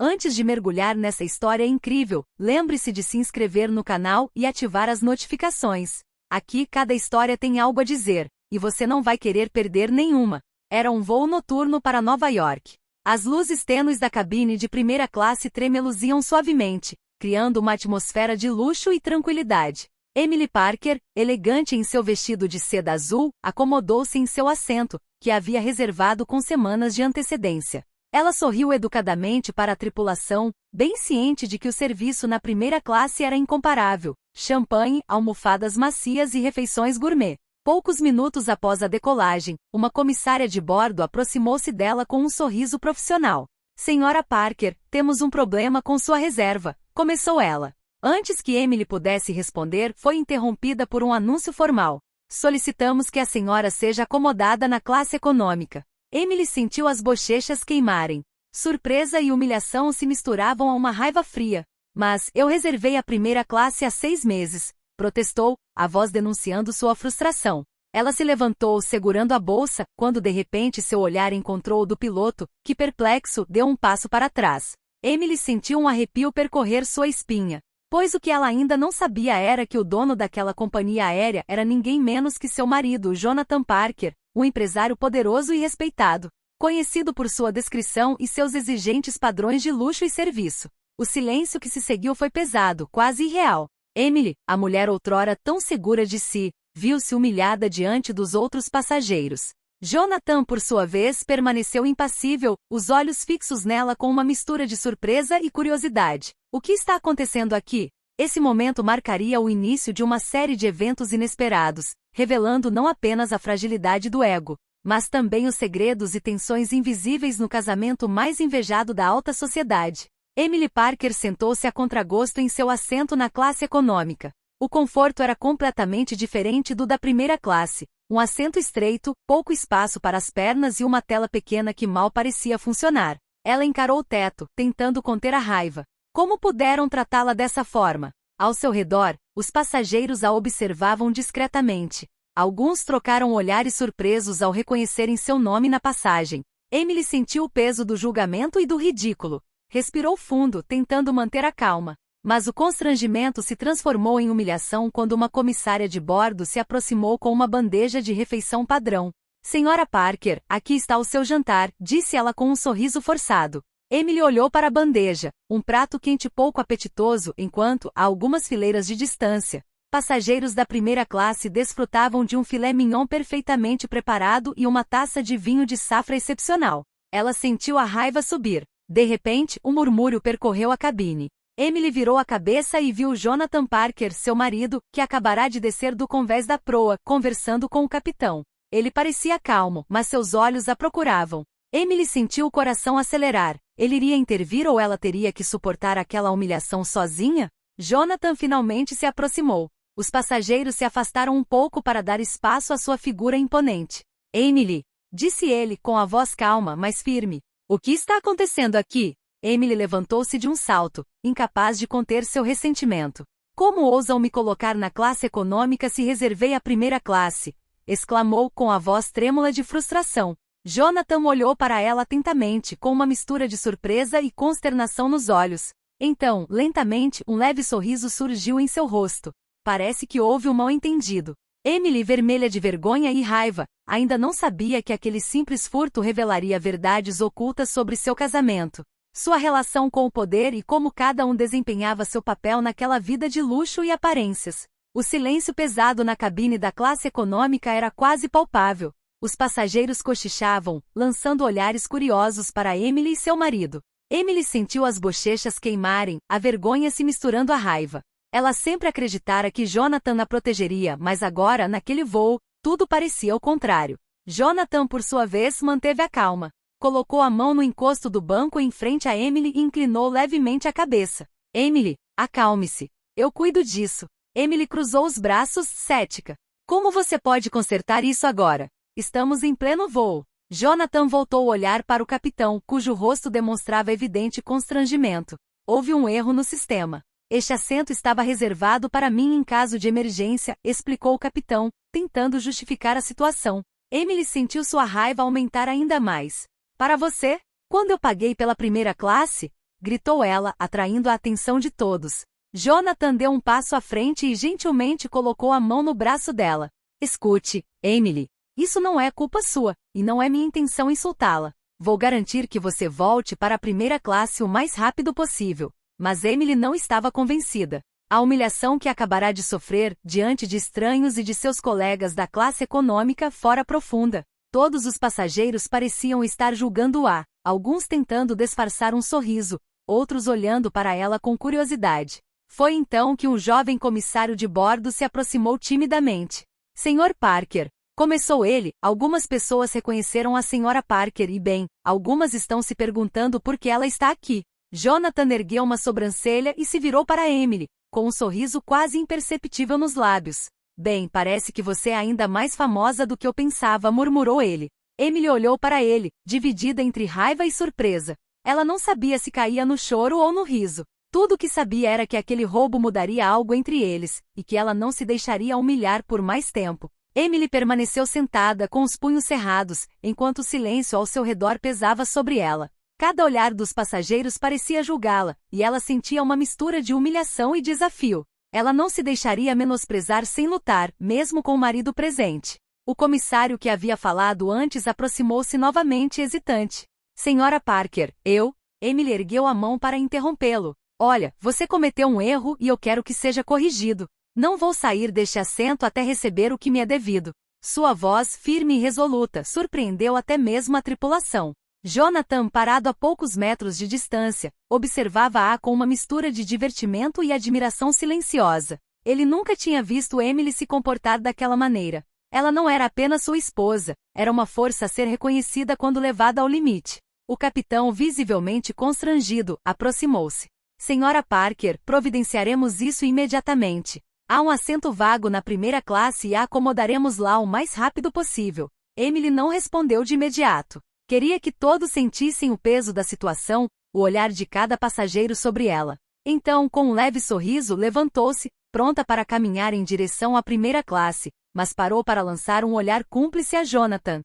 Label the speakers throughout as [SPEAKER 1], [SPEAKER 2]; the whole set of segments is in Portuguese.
[SPEAKER 1] Antes de mergulhar nessa história incrível, lembre-se de se inscrever no canal e ativar as notificações. Aqui cada história tem algo a dizer, e você não vai querer perder nenhuma. Era um voo noturno para Nova York. As luzes tênues da cabine de primeira classe tremeluziam suavemente, criando uma atmosfera de luxo e tranquilidade. Emily Parker, elegante em seu vestido de seda azul, acomodou-se em seu assento, que havia reservado com semanas de antecedência. Ela sorriu educadamente para a tripulação, bem ciente de que o serviço na primeira classe era incomparável: champanhe, almofadas macias e refeições gourmet. Poucos minutos após a decolagem, uma comissária de bordo aproximou-se dela com um sorriso profissional. Senhora Parker, temos um problema com sua reserva, começou ela. Antes que Emily pudesse responder, foi interrompida por um anúncio formal. Solicitamos que a senhora seja acomodada na classe econômica. Emily sentiu as bochechas queimarem. Surpresa e humilhação se misturavam a uma raiva fria. Mas eu reservei a primeira classe há 6 meses, protestou, a voz denunciando sua frustração. Ela se levantou segurando a bolsa, quando de repente seu olhar encontrou o do piloto, que perplexo deu um passo para trás. Emily sentiu um arrepio percorrer sua espinha, pois o que ela ainda não sabia era que o dono daquela companhia aérea era ninguém menos que seu marido, Jonathan Parker, um empresário poderoso e respeitado, conhecido por sua discrição e seus exigentes padrões de luxo e serviço. O silêncio que se seguiu foi pesado, quase irreal. Emily, a mulher outrora tão segura de si, viu-se humilhada diante dos outros passageiros. Jonathan, por sua vez, permaneceu impassível, os olhos fixos nela com uma mistura de surpresa e curiosidade. O que está acontecendo aqui? Esse momento marcaria o início de uma série de eventos inesperados, revelando não apenas a fragilidade do ego, mas também os segredos e tensões invisíveis no casamento mais invejado da alta sociedade. Emily Parker sentou-se a contragosto em seu assento na classe econômica. O conforto era completamente diferente do da primeira classe. Um assento estreito, pouco espaço para as pernas e uma tela pequena que mal parecia funcionar. Ela encarou o teto, tentando conter a raiva. Como puderam tratá-la dessa forma? Ao seu redor, os passageiros a observavam discretamente. Alguns trocaram olhares surpresos ao reconhecerem seu nome na passagem. Emily sentiu o peso do julgamento e do ridículo. Respirou fundo, tentando manter a calma. Mas o constrangimento se transformou em humilhação quando uma comissária de bordo se aproximou com uma bandeja de refeição padrão. Senhora Parker, aqui está o seu jantar, disse ela com um sorriso forçado. Emily olhou para a bandeja, um prato quente pouco apetitoso, enquanto, a algumas fileiras de distância, passageiros da primeira classe desfrutavam de um filé mignon perfeitamente preparado e uma taça de vinho de safra excepcional. Ela sentiu a raiva subir. De repente, um murmúrio percorreu a cabine. Emily virou a cabeça e viu Jonathan Parker, seu marido, que acabará de descer do convés da proa, conversando com o capitão. Ele parecia calmo, mas seus olhos a procuravam. Emily sentiu o coração acelerar. Ele iria intervir ou ela teria que suportar aquela humilhação sozinha? Jonathan finalmente se aproximou. Os passageiros se afastaram um pouco para dar espaço à sua figura imponente. Emily, disse ele com a voz calma, mas firme. O que está acontecendo aqui? Emily levantou-se de um salto, incapaz de conter seu ressentimento. Como ousam me colocar na classe econômica se reservei a primeira classe? Exclamou com a voz trêmula de frustração. Jonathan olhou para ela atentamente, com uma mistura de surpresa e consternação nos olhos. Então, lentamente, um leve sorriso surgiu em seu rosto. Parece que houve um mal-entendido. Emily, vermelha de vergonha e raiva, ainda não sabia que aquele simples furto revelaria verdades ocultas sobre seu casamento, sua relação com o poder e como cada um desempenhava seu papel naquela vida de luxo e aparências. O silêncio pesado na cabine da classe econômica era quase palpável. Os passageiros cochichavam, lançando olhares curiosos para Emily e seu marido. Emily sentiu as bochechas queimarem, a vergonha se misturando à raiva. Ela sempre acreditara que Jonathan a protegeria, mas agora, naquele voo, tudo parecia o contrário. Jonathan, por sua vez, manteve a calma. Colocou a mão no encosto do banco em frente a Emily e inclinou levemente a cabeça. Emily, acalme-se. Eu cuido disso. Emily cruzou os braços, cética. Como você pode consertar isso agora? Estamos em pleno voo. Jonathan voltou o olhar para o capitão, cujo rosto demonstrava evidente constrangimento. Houve um erro no sistema. Este assento estava reservado para mim em caso de emergência, explicou o capitão, tentando justificar a situação. Emily sentiu sua raiva aumentar ainda mais. Para você? Quando eu paguei pela primeira classe? gritou ela, atraindo a atenção de todos. Jonathan deu um passo à frente e gentilmente colocou a mão no braço dela. Escute, Emily. Isso não é culpa sua, e não é minha intenção insultá-la. Vou garantir que você volte para a primeira classe o mais rápido possível. Mas Emily não estava convencida. A humilhação que acabará de sofrer, diante de estranhos e de seus colegas da classe econômica, fora profunda. Todos os passageiros pareciam estar julgando-a, alguns tentando disfarçar um sorriso, outros olhando para ela com curiosidade. Foi então que um jovem comissário de bordo se aproximou timidamente. Sr. Parker, começou ele, algumas pessoas reconheceram a Sra. Parker e bem, algumas estão se perguntando por que ela está aqui. Jonathan ergueu uma sobrancelha e se virou para Emily, com um sorriso quase imperceptível nos lábios. Bem, parece que você é ainda mais famosa do que eu pensava, murmurou ele. Emily olhou para ele, dividida entre raiva e surpresa. Ela não sabia se caía no choro ou no riso. Tudo o que sabia era que aquele roubo mudaria algo entre eles, e que ela não se deixaria humilhar por mais tempo. Emily permaneceu sentada com os punhos cerrados, enquanto o silêncio ao seu redor pesava sobre ela. Cada olhar dos passageiros parecia julgá-la, e ela sentia uma mistura de humilhação e desafio. Ela não se deixaria menosprezar sem lutar, mesmo com o marido presente. O comissário que havia falado antes aproximou-se novamente hesitante. Sra. Parker, eu... Emily ergueu a mão para interrompê-lo. Olha, você cometeu um erro e eu quero que seja corrigido. Não vou sair deste assento até receber o que me é devido. Sua voz, firme e resoluta, surpreendeu até mesmo a tripulação. Jonathan, parado a poucos metros de distância, observava-a com uma mistura de divertimento e admiração silenciosa. Ele nunca tinha visto Emily se comportar daquela maneira. Ela não era apenas sua esposa, era uma força a ser reconhecida quando levada ao limite. O capitão, visivelmente constrangido, aproximou-se. Sra. Parker, providenciaremos isso imediatamente. Há um assento vago na primeira classe e a acomodaremos lá o mais rápido possível. Emily não respondeu de imediato. Queria que todos sentissem o peso da situação, o olhar de cada passageiro sobre ela. Então, com um leve sorriso, levantou-se, pronta para caminhar em direção à primeira classe, mas parou para lançar um olhar cúmplice a Jonathan.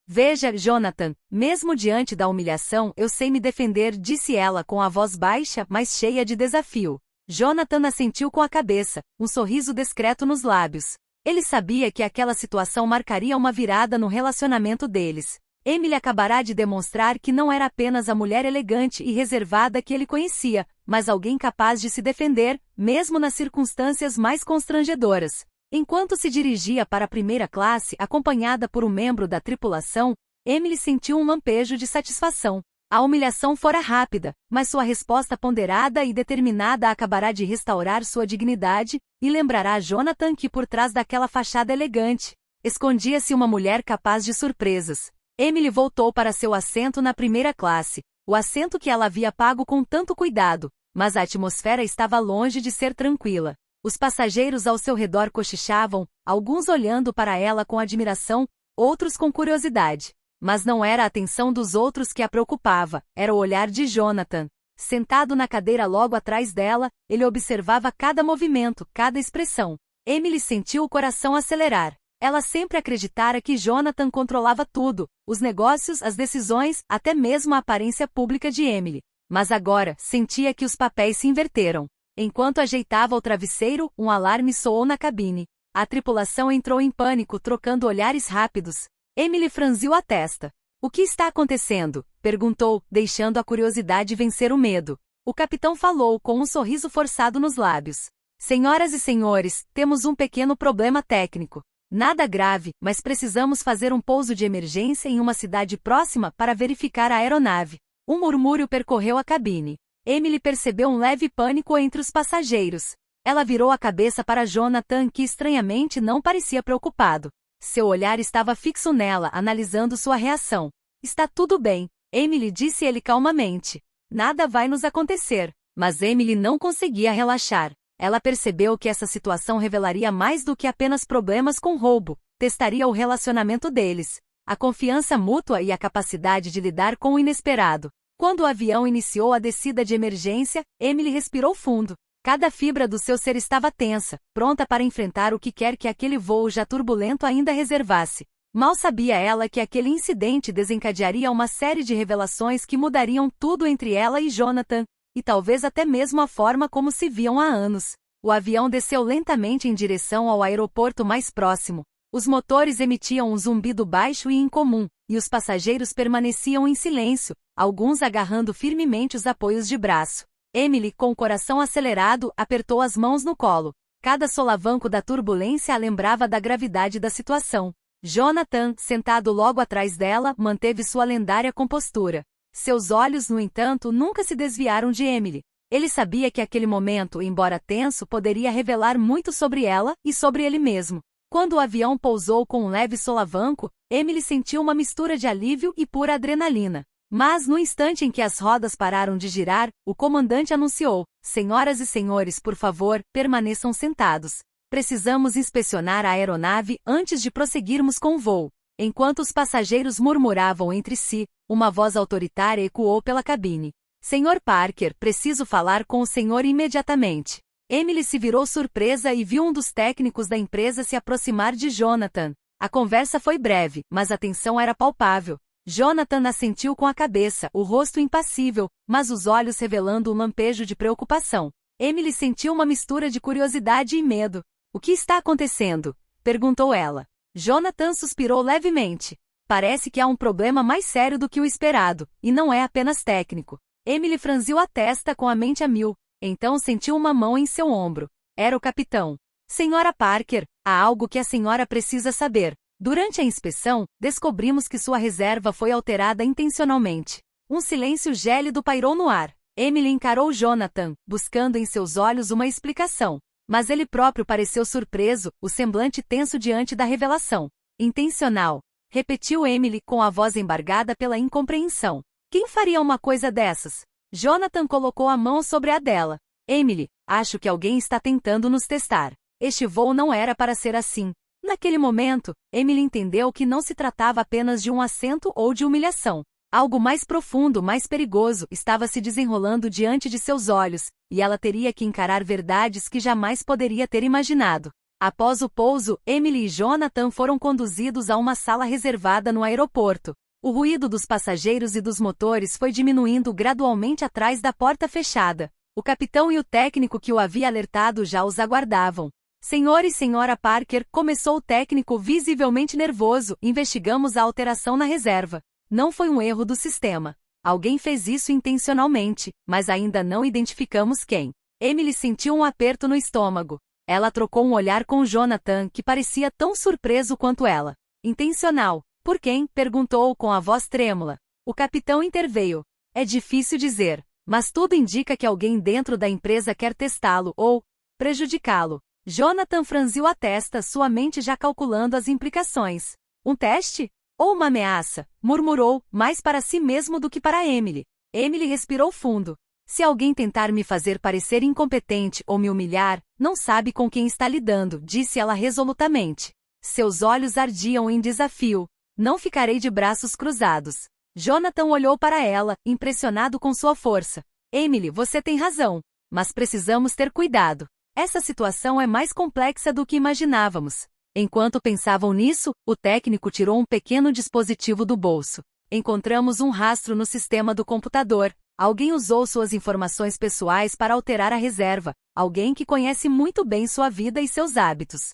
[SPEAKER 1] Veja, Jonathan, mesmo diante da humilhação, eu sei me defender, disse ela com a voz baixa, mas cheia de desafio. Jonathan assentiu com a cabeça, um sorriso discreto nos lábios. Ele sabia que aquela situação marcaria uma virada no relacionamento deles. Emily acabará de demonstrar que não era apenas a mulher elegante e reservada que ele conhecia, mas alguém capaz de se defender, mesmo nas circunstâncias mais constrangedoras. Enquanto se dirigia para a primeira classe, acompanhada por um membro da tripulação, Emily sentiu um lampejo de satisfação. A humilhação fora rápida, mas sua resposta ponderada e determinada acabará de restaurar sua dignidade, e lembrará a Jonathan que por trás daquela fachada elegante, escondia-se uma mulher capaz de surpresas. Emily voltou para seu assento na primeira classe, o assento que ela havia pago com tanto cuidado, mas a atmosfera estava longe de ser tranquila. Os passageiros ao seu redor cochichavam, alguns olhando para ela com admiração, outros com curiosidade. Mas não era a atenção dos outros que a preocupava, era o olhar de Jonathan. Sentado na cadeira logo atrás dela, ele observava cada movimento, cada expressão. Emily sentiu o coração acelerar. Ela sempre acreditara que Jonathan controlava tudo, os negócios, as decisões, até mesmo a aparência pública de Emily. Mas agora, sentia que os papéis se inverteram. Enquanto ajeitava o travesseiro, um alarme soou na cabine. A tripulação entrou em pânico, trocando olhares rápidos. Emily franziu a testa. O que está acontecendo? Perguntou, deixando a curiosidade vencer o medo. O capitão falou com um sorriso forçado nos lábios. Senhoras e senhores, temos um pequeno problema técnico. Nada grave, mas precisamos fazer um pouso de emergência em uma cidade próxima para verificar a aeronave. Um murmúrio percorreu a cabine. Emily percebeu um leve pânico entre os passageiros. Ela virou a cabeça para Jonathan, que estranhamente não parecia preocupado. Seu olhar estava fixo nela, analisando sua reação. Está tudo bem, Emily, disse ele calmamente. Nada vai nos acontecer. Mas Emily não conseguia relaxar. Ela percebeu que essa situação revelaria mais do que apenas problemas com roubo. Testaria o relacionamento deles, a confiança mútua e a capacidade de lidar com o inesperado. Quando o avião iniciou a descida de emergência, Emily respirou fundo. Cada fibra do seu ser estava tensa, pronta para enfrentar o que quer que aquele voo já turbulento ainda reservasse. Mal sabia ela que aquele incidente desencadearia uma série de revelações que mudariam tudo entre ela e Jonathan, e talvez até mesmo a forma como se viam há anos. O avião desceu lentamente em direção ao aeroporto mais próximo. Os motores emitiam um zumbido baixo e incomum, e os passageiros permaneciam em silêncio, alguns agarrando firmemente os apoios de braço. Emily, com o coração acelerado, apertou as mãos no colo. Cada solavanco da turbulência a lembrava da gravidade da situação. Jonathan, sentado logo atrás dela, manteve sua lendária compostura. Seus olhos, no entanto, nunca se desviaram de Emily. Ele sabia que aquele momento, embora tenso, poderia revelar muito sobre ela e sobre ele mesmo. Quando o avião pousou com um leve solavanco, Emily sentiu uma mistura de alívio e pura adrenalina. Mas, no instante em que as rodas pararam de girar, o comandante anunciou: "Senhoras e senhores, por favor, permaneçam sentados. Precisamos inspecionar a aeronave antes de prosseguirmos com o voo." Enquanto os passageiros murmuravam entre si, uma voz autoritária ecoou pela cabine. "Senhor Parker, preciso falar com o senhor imediatamente." Emily se virou surpresa e viu um dos técnicos da empresa se aproximar de Jonathan. A conversa foi breve, mas a tensão era palpável. Jonathan assentiu com a cabeça, o rosto impassível, mas os olhos revelando um lampejo de preocupação. Emily sentiu uma mistura de curiosidade e medo. "O que está acontecendo?" perguntou ela. Jonathan suspirou levemente. "Parece que há um problema mais sério do que o esperado, e não é apenas técnico." Emily franziu a testa com a mente a mil. Então sentiu uma mão em seu ombro. Era o capitão. "Senhora Parker, há algo que a senhora precisa saber. Durante a inspeção, descobrimos que sua reserva foi alterada intencionalmente." Um silêncio gélido pairou no ar. Emily encarou Jonathan, buscando em seus olhos uma explicação. Mas ele próprio pareceu surpreso, o semblante tenso diante da revelação. "Intencional", repetiu Emily com a voz embargada pela incompreensão. "Quem faria uma coisa dessas?" Jonathan colocou a mão sobre a dela. "Emily, acho que alguém está tentando nos testar. Este voo não era para ser assim." Naquele momento, Emily entendeu que não se tratava apenas de um assento ou de humilhação. Algo mais profundo, mais perigoso, estava se desenrolando diante de seus olhos, e ela teria que encarar verdades que jamais poderia ter imaginado. Após o pouso, Emily e Jonathan foram conduzidos a uma sala reservada no aeroporto. O ruído dos passageiros e dos motores foi diminuindo gradualmente atrás da porta fechada. O capitão e o técnico que o havia alertado já os aguardavam. "Senhor e senhora Parker", começou o técnico visivelmente nervoso, "investigamos a alteração na reserva. Não foi um erro do sistema. Alguém fez isso intencionalmente, mas ainda não identificamos quem." Emily sentiu um aperto no estômago. Ela trocou um olhar com Jonathan, que parecia tão surpreso quanto ela. "Intencional. Por quem?" perguntou com a voz trêmula. O capitão interveio. "É difícil dizer, mas tudo indica que alguém dentro da empresa quer testá-lo ou prejudicá-lo." Jonathan franziu a testa, sua mente já calculando as implicações. "Um teste? Ou uma ameaça?" murmurou, mais para si mesmo do que para Emily. Emily respirou fundo. "Se alguém tentar me fazer parecer incompetente ou me humilhar, não sabe com quem está lidando", disse ela resolutamente. Seus olhos ardiam em desafio. "Não ficarei de braços cruzados." Jonathan olhou para ela, impressionado com sua força. "Emily, você tem razão. Mas precisamos ter cuidado. Essa situação é mais complexa do que imaginávamos." Enquanto pensavam nisso, o técnico tirou um pequeno dispositivo do bolso. "Encontramos um rastro no sistema do computador. Alguém usou suas informações pessoais para alterar a reserva. Alguém que conhece muito bem sua vida e seus hábitos."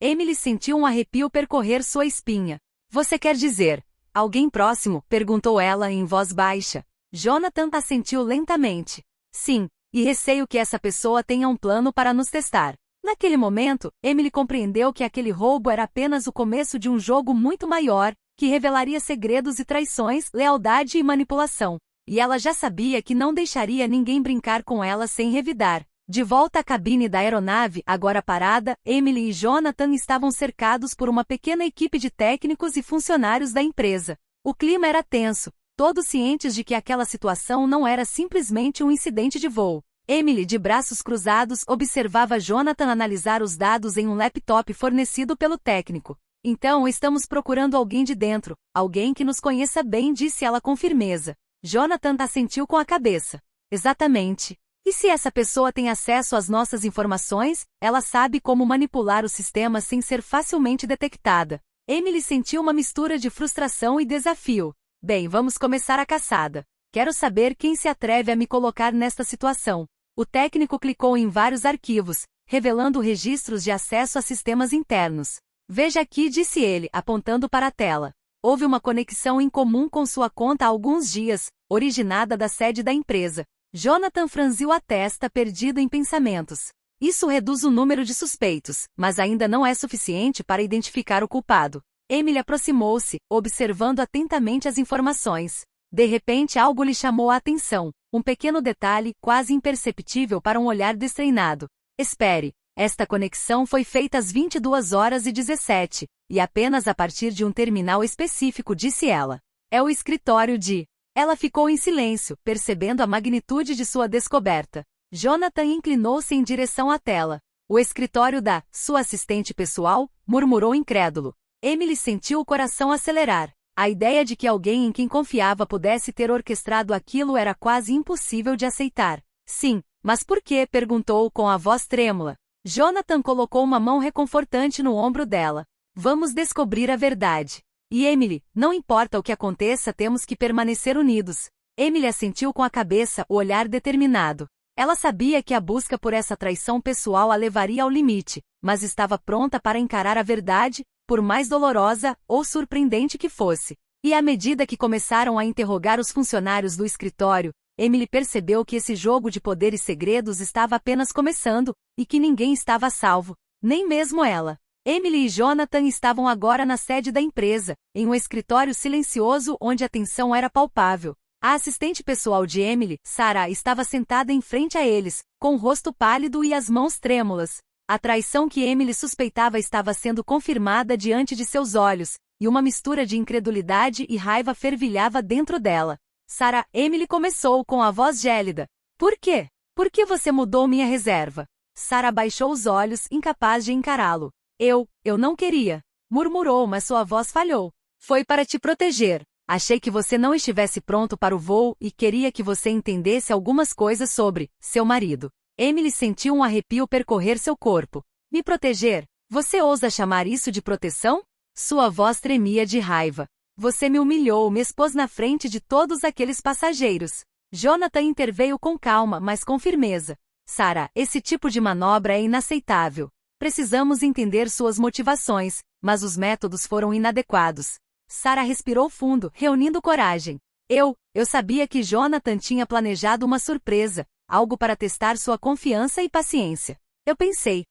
[SPEAKER 1] Emily sentiu um arrepio percorrer sua espinha. "Você quer dizer, alguém próximo?" perguntou ela em voz baixa. Jonathan assentiu lentamente. "Sim, e receio que essa pessoa tenha um plano para nos testar." Naquele momento, Emily compreendeu que aquele roubo era apenas o começo de um jogo muito maior, que revelaria segredos e traições, lealdade e manipulação. E ela já sabia que não deixaria ninguém brincar com ela sem revidar. De volta à cabine da aeronave, agora parada, Emily e Jonathan estavam cercados por uma pequena equipe de técnicos e funcionários da empresa. O clima era tenso, todos cientes de que aquela situação não era simplesmente um incidente de voo. Emily, de braços cruzados, observava Jonathan analisar os dados em um laptop fornecido pelo técnico. "Então estamos procurando alguém de dentro, alguém que nos conheça bem", disse ela com firmeza. Jonathan assentiu com a cabeça. "Exatamente. E se essa pessoa tem acesso às nossas informações, ela sabe como manipular o sistema sem ser facilmente detectada." Emily sentiu uma mistura de frustração e desafio. Bem, vamos começar a caçada. Quero saber quem se atreve a me colocar nesta situação. O técnico clicou em vários arquivos, revelando registros de acesso a sistemas internos. Veja aqui, disse ele, apontando para a tela. Houve uma conexão em comum com sua conta há alguns dias, originada da sede da empresa. Jonathan franziu a testa, perdido em pensamentos. Isso reduz o número de suspeitos, mas ainda não é suficiente para identificar o culpado. Emily aproximou-se, observando atentamente as informações. De repente algo lhe chamou a atenção, um pequeno detalhe, quase imperceptível para um olhar destreinado. Espere, esta conexão foi feita às 22h17, e apenas a partir de um terminal específico, disse ela. É o escritório de... Ela ficou em silêncio, percebendo a magnitude de sua descoberta. Jonathan inclinou-se em direção à tela. O escritório da sua assistente pessoal, murmurou incrédulo. Emily sentiu o coração acelerar. A ideia de que alguém em quem confiava pudesse ter orquestrado aquilo era quase impossível de aceitar. Sim, mas por quê? Perguntou com a voz trêmula. Jonathan colocou uma mão reconfortante no ombro dela. Vamos descobrir a verdade. E Emily, não importa o que aconteça, temos que permanecer unidos. Emily assentiu com a cabeça, o olhar determinado. Ela sabia que a busca por essa traição pessoal a levaria ao limite, mas estava pronta para encarar a verdade, por mais dolorosa ou surpreendente que fosse. E à medida que começaram a interrogar os funcionários do escritório, Emily percebeu que esse jogo de poder e segredos estava apenas começando, e que ninguém estava a salvo, nem mesmo ela. Emily e Jonathan estavam agora na sede da empresa, em um escritório silencioso onde a tensão era palpável. A assistente pessoal de Emily, Sarah, estava sentada em frente a eles, com o rosto pálido e as mãos trêmulas. A traição que Emily suspeitava estava sendo confirmada diante de seus olhos, e uma mistura de incredulidade e raiva fervilhava dentro dela. Sarah, Emily começou com a voz gélida. Por quê? Por que você mudou minha reserva? Sarah baixou os olhos, incapaz de encará-lo. Eu não queria. Murmurou, mas sua voz falhou. Foi para te proteger. Achei que você não estivesse pronto para o voo e queria que você entendesse algumas coisas sobre seu marido. Emily sentiu um arrepio percorrer seu corpo. Me proteger? Você ousa chamar isso de proteção? Sua voz tremia de raiva. Você me humilhou, me expôs na frente de todos aqueles passageiros. Jonathan interveio com calma, mas com firmeza. Sarah, esse tipo de manobra é inaceitável. Precisamos entender suas motivações, mas os métodos foram inadequados. Sarah respirou fundo, reunindo coragem. Eu sabia que Jonathan tinha planejado uma surpresa, algo para testar sua confiança e paciência. Eu pensei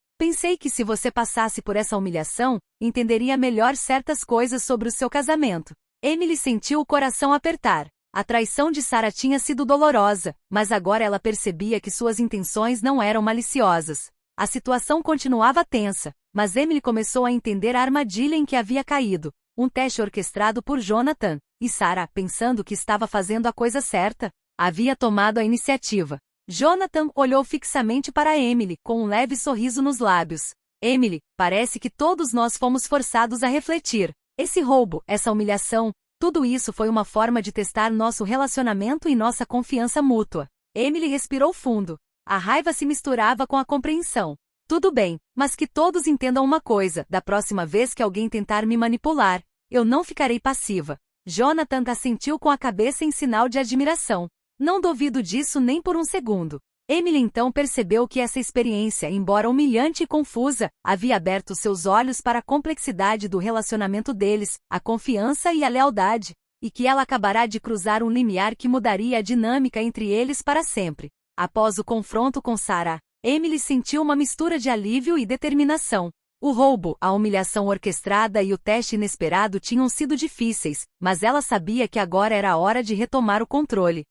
[SPEAKER 1] que se você passasse por essa humilhação, entenderia melhor certas coisas sobre o seu casamento. Emily sentiu o coração apertar. A traição de Sarah tinha sido dolorosa, mas agora ela percebia que suas intenções não eram maliciosas. A situação continuava tensa, mas Emily começou a entender a armadilha em que havia caído. Um teste orquestrado por Jonathan, e Sarah, pensando que estava fazendo a coisa certa, havia tomado a iniciativa. Jonathan olhou fixamente para Emily, com um leve sorriso nos lábios. Emily, parece que todos nós fomos forçados a refletir. Esse roubo, essa humilhação, tudo isso foi uma forma de testar nosso relacionamento e nossa confiança mútua. Emily respirou fundo. A raiva se misturava com a compreensão. Tudo bem, mas que todos entendam uma coisa, da próxima vez que alguém tentar me manipular, eu não ficarei passiva. Jonathan assentiu com a cabeça em sinal de admiração. Não duvido disso nem por um segundo. Emily então percebeu que essa experiência, embora humilhante e confusa, havia aberto seus olhos para a complexidade do relacionamento deles, a confiança e a lealdade, e que ela acabará de cruzar um limiar que mudaria a dinâmica entre eles para sempre. Após o confronto com Sarah, Emily sentiu uma mistura de alívio e determinação. O roubo, a humilhação orquestrada e o teste inesperado tinham sido difíceis, mas ela sabia que agora era a hora de retomar o controle.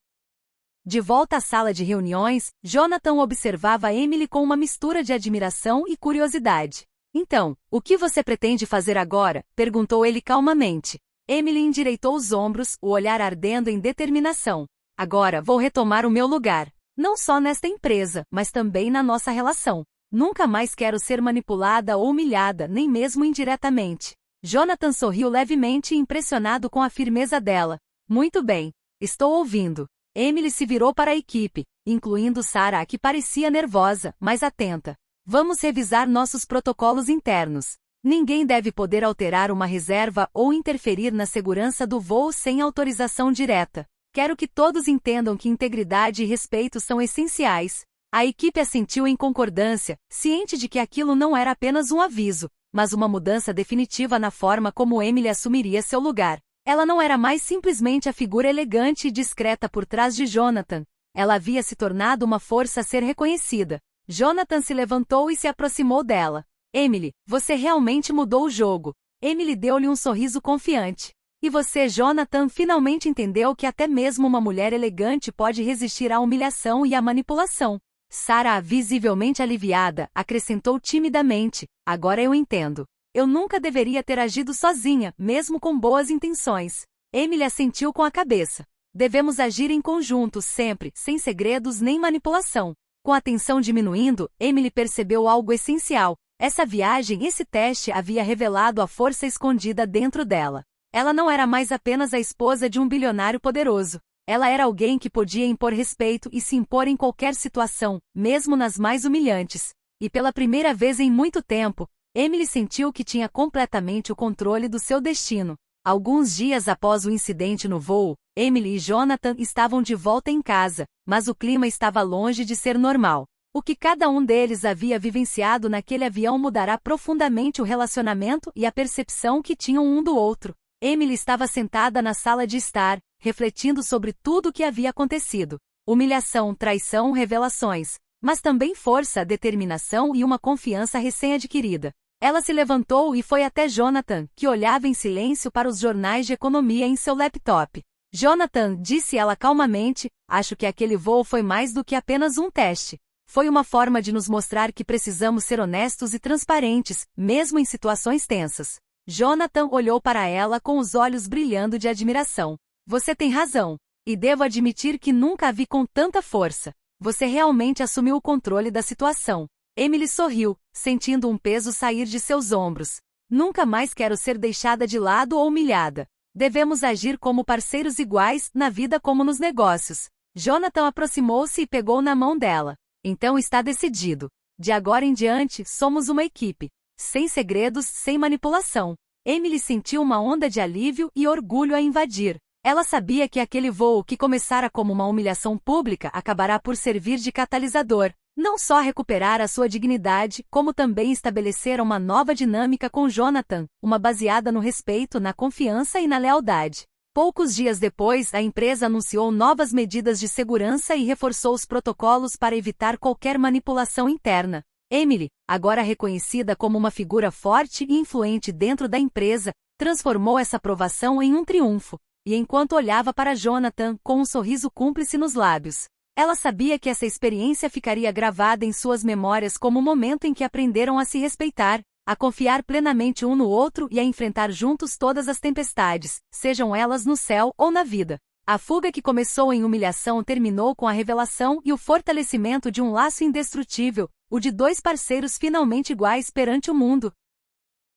[SPEAKER 1] De volta à sala de reuniões, Jonathan observava Emily com uma mistura de admiração e curiosidade. Então, o que você pretende fazer agora? Perguntou ele calmamente. Emily endireitou os ombros, o olhar ardendo em determinação. Agora vou retomar o meu lugar. Não só nesta empresa, mas também na nossa relação. Nunca mais quero ser manipulada ou humilhada, nem mesmo indiretamente. Jonathan sorriu levemente, impressionado com a firmeza dela. Muito bem. Estou ouvindo. Emily se virou para a equipe, incluindo Sarah, que parecia nervosa, mas atenta. Vamos revisar nossos protocolos internos. Ninguém deve poder alterar uma reserva ou interferir na segurança do voo sem autorização direta. Quero que todos entendam que integridade e respeito são essenciais. A equipe assentiu em concordância, ciente de que aquilo não era apenas um aviso, mas uma mudança definitiva na forma como Emily assumiria seu lugar. Ela não era mais simplesmente a figura elegante e discreta por trás de Jonathan. Ela havia se tornado uma força a ser reconhecida. Jonathan se levantou e se aproximou dela. Emily, você realmente mudou o jogo. Emily deu-lhe um sorriso confiante. E você, Jonathan, finalmente entendeu que até mesmo uma mulher elegante pode resistir à humilhação e à manipulação. Sarah, visivelmente aliviada, acrescentou timidamente, agora eu entendo. Eu nunca deveria ter agido sozinha, mesmo com boas intenções. Emily assentiu com a cabeça. Devemos agir em conjunto sempre, sem segredos nem manipulação. Com a tensão diminuindo, Emily percebeu algo essencial. Essa viagem, esse teste havia revelado a força escondida dentro dela. Ela não era mais apenas a esposa de um bilionário poderoso. Ela era alguém que podia impor respeito e se impor em qualquer situação, mesmo nas mais humilhantes. E pela primeira vez em muito tempo, Emily sentiu que tinha completamente o controle do seu destino. Alguns dias após o incidente no voo, Emily e Jonathan estavam de volta em casa, mas o clima estava longe de ser normal. O que cada um deles havia vivenciado naquele avião mudará profundamente o relacionamento e a percepção que tinham um do outro. Emily estava sentada na sala de estar, refletindo sobre tudo o que havia acontecido. Humilhação, traição, revelações. Mas também força, determinação e uma confiança recém-adquirida. Ela se levantou e foi até Jonathan, que olhava em silêncio para os jornais de economia em seu laptop. Jonathan, disse ela calmamente, acho que aquele voo foi mais do que apenas um teste. Foi uma forma de nos mostrar que precisamos ser honestos e transparentes, mesmo em situações tensas. Jonathan olhou para ela com os olhos brilhando de admiração. Você tem razão. E devo admitir que nunca a vi com tanta força. Você realmente assumiu o controle da situação. Emily sorriu, sentindo um peso sair de seus ombros. Nunca mais quero ser deixada de lado ou humilhada. Devemos agir como parceiros iguais, na vida como nos negócios. Jonathan aproximou-se e pegou na mão dela. Então está decidido. De agora em diante, somos uma equipe. Sem segredos, sem manipulação. Emily sentiu uma onda de alívio e orgulho a invadir. Ela sabia que aquele voo que começara como uma humilhação pública acabará por servir de catalisador, não só recuperar a sua dignidade, como também estabelecer uma nova dinâmica com Jonathan, uma baseada no respeito, na confiança e na lealdade. Poucos dias depois, a empresa anunciou novas medidas de segurança e reforçou os protocolos para evitar qualquer manipulação interna. Emily, agora reconhecida como uma figura forte e influente dentro da empresa, transformou essa aprovação em um triunfo. E enquanto olhava para Jonathan, com um sorriso cúmplice nos lábios, ela sabia que essa experiência ficaria gravada em suas memórias como o momento em que aprenderam a se respeitar, a confiar plenamente um no outro e a enfrentar juntos todas as tempestades, sejam elas no céu ou na vida. A fuga que começou em humilhação terminou com a revelação e o fortalecimento de um laço indestrutível, o de dois parceiros finalmente iguais perante o mundo.